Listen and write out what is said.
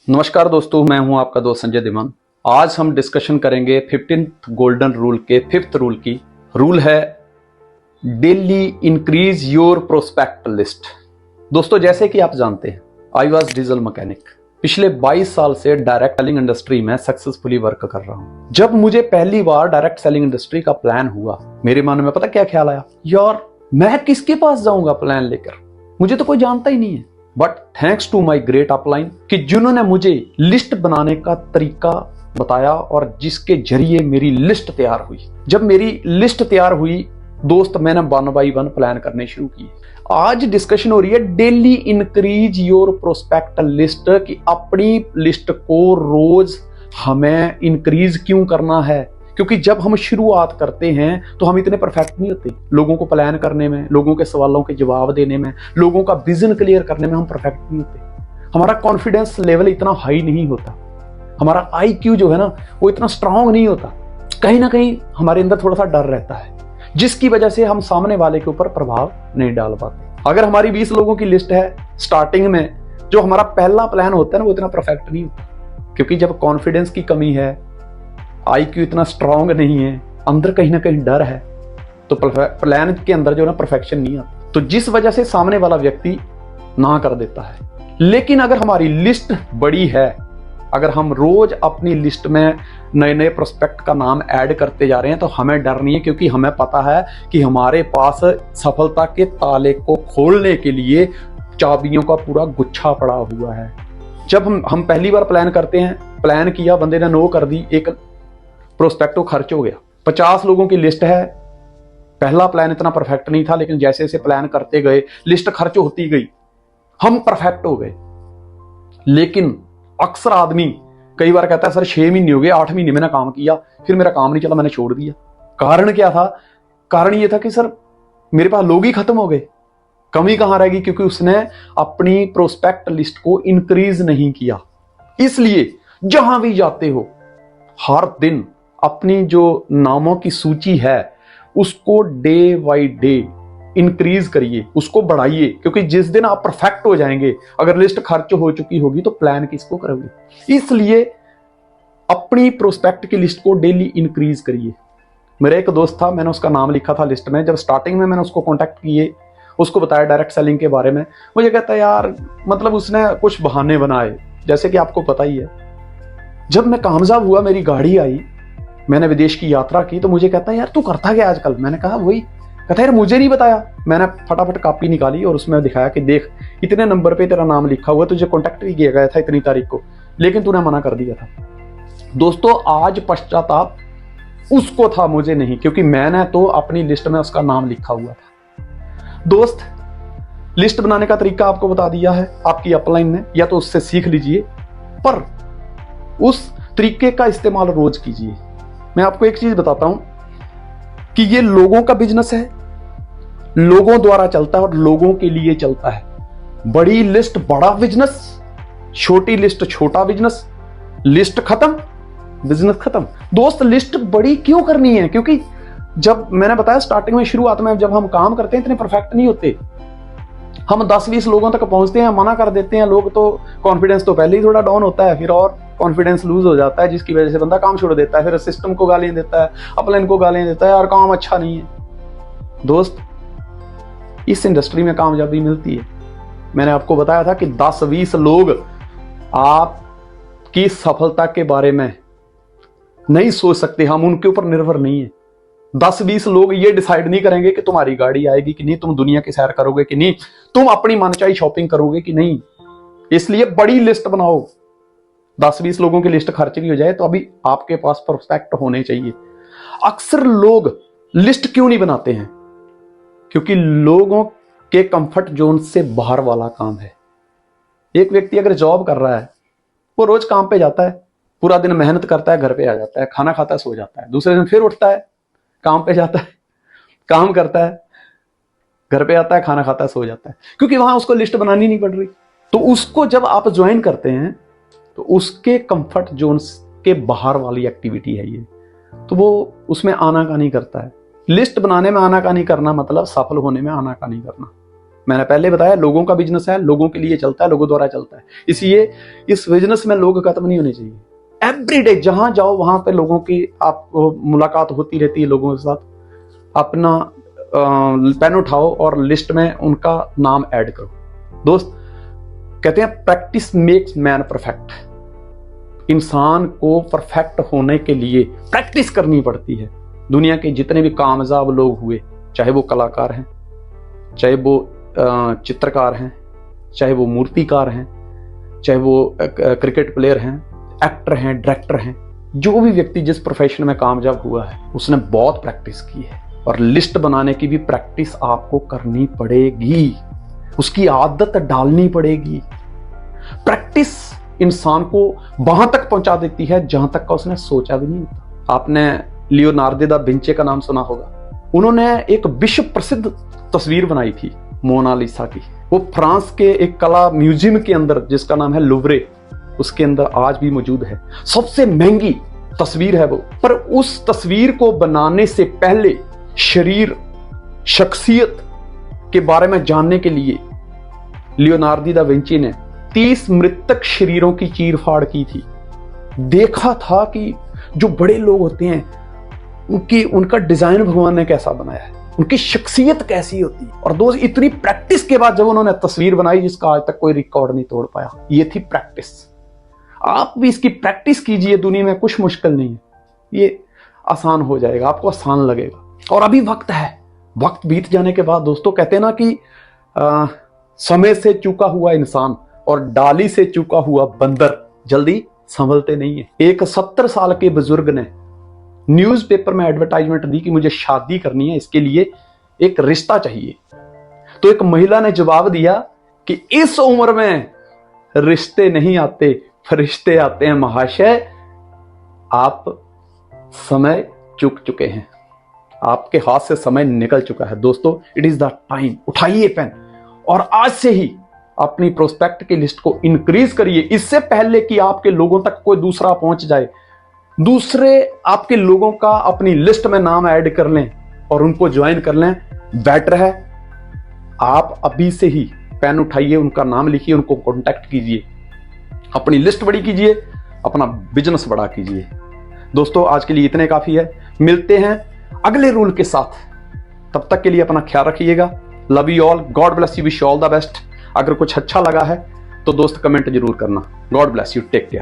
नमस्कार दोस्तों, मैं हूं आपका दोस्त संजय दिमान। आज हम डिस्कशन करेंगे 15th गोल्डन रूल के 5th रूल की। रूल है daily increase your prospect list. दोस्तों, जैसे कि आप जानते हैं, आई वॉज डीजल मैकेनिक। पिछले 22 साल से डायरेक्ट सेलिंग इंडस्ट्री में सक्सेसफुली वर्क कर रहा हूं। जब मुझे पहली बार डायरेक्ट सेलिंग इंडस्ट्री का प्लान हुआ, मेरे मन में पता क्या ख्याल आया, यार मैं किसके पास जाऊंगा प्लान लेकर, मुझे तो कोई जानता ही नहीं है। But thanks to my great upline कि जिन्होंने मुझे लिस्ट बनाने का तरीका बताया और जिसके जरिए मेरी लिस्ट तैयार हुई। जब मेरी लिस्ट तैयार हुई दोस्त, मैंने 1 by 1 प्लान करने शुरू किए। आज डिस्कशन हो रही है daily increase your prospect list, कि अपनी लिस्ट को रोज हमें इंक्रीज क्यों करना है। क्योंकि जब हम शुरुआत करते हैं तो हम इतने परफेक्ट नहीं होते। लोगों को प्लान करने में, लोगों के सवालों के जवाब देने में, लोगों का विजन क्लियर करने में हम परफेक्ट नहीं होते। हमारा कॉन्फिडेंस लेवल इतना हाई नहीं होता, हमारा IQ जो है ना वो इतना स्ट्रांग नहीं होता। कहीं ना कहीं हमारे अंदर थोड़ा सा डर रहता है, जिसकी वजह से हम सामने वाले के ऊपर प्रभाव नहीं डाल पाते। अगर हमारी 20 लोगों की लिस्ट है स्टार्टिंग में, जो हमारा पहला प्लान होता है ना वो इतना परफेक्ट नहीं होता। क्योंकि जब कॉन्फिडेंस की कमी है, IQ इतना स्ट्रांग नहीं है, अंदर कहीं ना कहीं डर है, तो प्लान के अंदर जो ना परफेक्शन नहीं आता। तो जिस वजह से सामने वाला व्यक्ति ना कर देता है। लेकिन अगर हमारी लिस्ट बड़ी है, अगर हम रोज अपनी लिस्ट में नए नए प्रोस्पेक्ट का नाम ऐड करते जा रहे हैं, तो हमें डर नहीं है। क्योंकि हमें पता है कि हमारे पास सफलता के ताले को खोलने के लिए चाबियों का पूरा गुच्छा पड़ा हुआ है। जब हम पहली बार प्लान करते हैं, प्लान किया, बंदे ने नो कर दी, एक प्रोस्पेक्टो खर्च हो गया। 50 लोगों की लिस्ट है, पहला प्लान इतना परफेक्ट नहीं था, लेकिन जैसे जैसे प्लान करते गए, लिस्ट खर्च होती गई, हम परफेक्ट हो गए। लेकिन अक्सर आदमी कई बार कहता है, सर 6 महीने हो गए, 8 महीने मैंने काम किया, फिर मेरा काम नहीं चला, मैंने छोड़ दिया। कारण क्या था? कारण ये था कि सर मेरे पास लोग ही खत्म हो गए। कमी कहां रहेगी? क्योंकि उसने अपनी प्रोस्पेक्ट लिस्ट को इंक्रीज नहीं किया। इसलिए जहां भी जाते हो, हर दिन अपनी जो नामों की सूची है उसको डे बाई डे इंक्रीज करिए, उसको बढ़ाइए। क्योंकि जिस दिन आप परफेक्ट हो जाएंगे, अगर लिस्ट खर्च हो चुकी होगी तो प्लान किसको करोगे? इसलिए अपनी प्रोस्पेक्ट की लिस्ट को डेली इंक्रीज करिए। मेरा एक दोस्त था, मैंने उसका नाम लिखा था लिस्ट में। जब स्टार्टिंग में मैंने उसको कॉन्टैक्ट किए, उसको बताया डायरेक्ट सेलिंग के बारे में, मुझे कहता है यार मतलब उसने कुछ बहाने बनाए, जैसे कि आपको पता ही है। जब मैं कामयाब हुआ, मेरी गाड़ी आई, मैंने विदेश की यात्रा की, तो मुझे कहता है यार तू करता क्या आजकल? मैंने कहा वही। कहता है यार मुझे नहीं बताया। मैंने फटाफट कॉपी निकाली और उसमें दिखाया कि देख इतने नंबर पे तेरा नाम लिखा हुआ, तुझे कॉन्टैक्ट भी किया गया था इतनी तारीख को, लेकिन तूने मना कर दिया था। दोस्तों, आज पश्चाताप उसको था, मुझे नहीं, क्योंकि मैंने तो अपनी लिस्ट में उसका नाम लिखा हुआ था। दोस्त, लिस्ट बनाने का तरीका आपको बता दिया है आपकी अपलाइन ने, या तो उससे सीख लीजिए, पर उस तरीके का इस्तेमाल रोज कीजिए। मैं आपको एक चीज बताता हूं कि ये लोगों का बिजनेस है, लोगों द्वारा चलता है और लोगों के लिए चलता है। बड़ी लिस्ट बड़ा बिजनेस, छोटी लिस्ट छोटा बिजनेस। लिस्ट खत्म, बिजनेस खत्म। दोस्त, लिस्ट बड़ी क्यों करनी है? क्योंकि जब मैंने बताया स्टार्टिंग में, शुरुआत में जब हम काम करते हैं इतने परफेक्ट नहीं होते। हम 10-20 लोगों तक पहुंचते हैं, मना कर देते हैं लोग, तो कॉन्फिडेंस तो पहले ही थोड़ा डाउन होता है, फिर और कॉन्फिडेंस लूज हो जाता है, जिसकी वजह से बंदा काम छोड़ देता है। फिर सिस्टम को गालियां देता है, अपलाइन को गालियां देता है, यार काम अच्छा नहीं है। दोस्त, इस इंडस्ट्री में कामयाबी मिलती है। मैंने आपको बताया था कि 10-20 लोग आपकी सफलता के बारे में नहीं सोच सकते, हम उनके ऊपर निर्भर नहीं है। 10-20 लोग ये डिसाइड नहीं करेंगे कि तुम्हारी गाड़ी आएगी कि नहीं, तुम दुनिया की सैर करोगे कि नहीं, तुम अपनी मनचाही शॉपिंग करोगे कि नहीं। इसलिए बड़ी लिस्ट बनाओ। 10-20 लोगों की लिस्ट खर्च भी हो जाए तो अभी आपके पास प्रोस्पेक्ट होने चाहिए। अक्सर लोग लिस्ट क्यों नहीं बनाते हैं? क्योंकि लोगों के कंफर्ट जोन से बाहर वाला काम है। एक व्यक्ति अगर जॉब कर रहा है, वो रोज काम पे जाता है, पूरा दिन मेहनत करता है, घर पे आ जाता है, खाना खाता है, सो जाता है, दूसरे दिन फिर उठता है, काम पे जाता है, काम करता है, घर पे आता है, खाना खाता है, सो जाता है, क्योंकि वहां उसको लिस्ट बनानी नहीं पड़ रही। तो उसको जब आप ज्वाइन करते हैं तो उसके कंफर्ट जोन के बाहर वाली एक्टिविटी है ये, तो वो उसमें आनाकानी करता है। लिस्ट बनाने में आनाकानी करना मतलब सफल होने में आनाकानी करना। मैंने पहले बताया लोगों का बिजनेस है, लोगों के लिए चलता है, लोगों द्वारा चलता है, इसलिए इस बिजनेस में लोग खत्म नहीं होने चाहिए। एवरीडे जहां जाओ वहां पे लोगों की आप मुलाकात होती रहती है लोगों के साथ। अपना पेन उठाओ और लिस्ट में उनका नाम ऐड करो। दोस्त कहते हैं प्रैक्टिस मेक्स मैन परफेक्ट। इंसान को परफेक्ट होने के लिए प्रैक्टिस करनी पड़ती है। दुनिया के जितने भी कामयाब लोग हुए, चाहे वो कलाकार हैं, चाहे वो चित्रकार हैं, चाहे वो मूर्तिकार हैं, चाहे वो क्रिकेट प्लेयर हैं, एक्टर हैं, डायरेक्टर हैं, जो भी व्यक्ति जिस प्रोफेशन में कामयाब हुआ है उसने बहुत प्रैक्टिस की है। और लिस्ट बनाने की भी प्रैक्टिस आपको करनी पड़ेगी, उसकी आदत डालनी पड़ेगी। प्रैक्टिस इंसान को वहां तक पहुंचा देती है जहां तक का उसने सोचा भी नहीं होता। आपने लियोनार्दो दा विंची का नाम सुना होगा। उन्होंने एक विश्व प्रसिद्ध तस्वीर बनाई थी मोनालिसा की। वो फ्रांस के एक कला म्यूजियम के अंदर, जिसका नाम है लुवरे, उसके अंदर आज भी मौजूद है। सबसे महंगी तस्वीर है वो। पर उस तस्वीर को बनाने से पहले शरीर, शख्सियत के बारे में जानने के लिए लियोनार्दो दा विंची ने 30 मृतक शरीरों की चीरफाड़ की थी। देखा था कि जो बड़े लोग होते हैं उनका डिजाइन भगवान ने कैसा बनाया है, उनकी शख्सियत कैसी होती है। और दोस्त इतनी प्रैक्टिस के बाद जब उन्होंने तस्वीर बनाई जिसका आज तक कोई रिकॉर्ड नहीं तोड़ पाया, ये थी प्रैक्टिस। आप भी इसकी प्रैक्टिस कीजिए, दुनिया में कुछ मुश्किल नहीं है, ये आसान हो जाएगा, आपको आसान लगेगा। और अभी वक्त है, वक्त बीत जाने के बाद दोस्तों कहते हैं ना कि समय से चूका हुआ इंसान और डाली से चूका हुआ बंदर जल्दी संभलते नहीं है। एक 70 साल के बुजुर्ग ने न्यूज़पेपर में एडवर्टाइजमेंट दी कि मुझे शादी करनी है, इसके लिए एक रिश्ता चाहिए। तो एक महिला ने जवाब दिया कि इस उम्र में रिश्ते नहीं आते, फरिश्ते आते हैं महाशय। आप समय चूक चुके हैं, आपके हाथ से समय निकल चुका है। दोस्तों इट इज द टाइम। उठाइए पेन और आज से ही अपनी प्रोस्पेक्ट की लिस्ट को इंक्रीज करिए, इससे पहले कि आपके लोगों तक कोई दूसरा पहुंच जाए। दूसरे आपके लोगों का अपनी लिस्ट में नाम ऐड कर लें और उनको ज्वाइन कर लें, बेटर है। आप अभी से ही पेन उठाइए, उनका नाम लिखिए, उनको कांटेक्ट कीजिए, अपनी लिस्ट बड़ी कीजिए, अपना बिजनेस बड़ा कीजिए। दोस्तों आज के लिए इतने काफी है, मिलते हैं अगले रूल के साथ। तब तक के लिए अपना ख्याल रखिएगा। Love you all, God bless you, wish all the best. अगर कुछ अच्छा लगा है तो दोस्त कमेंट जरूर करना। God bless you, take care.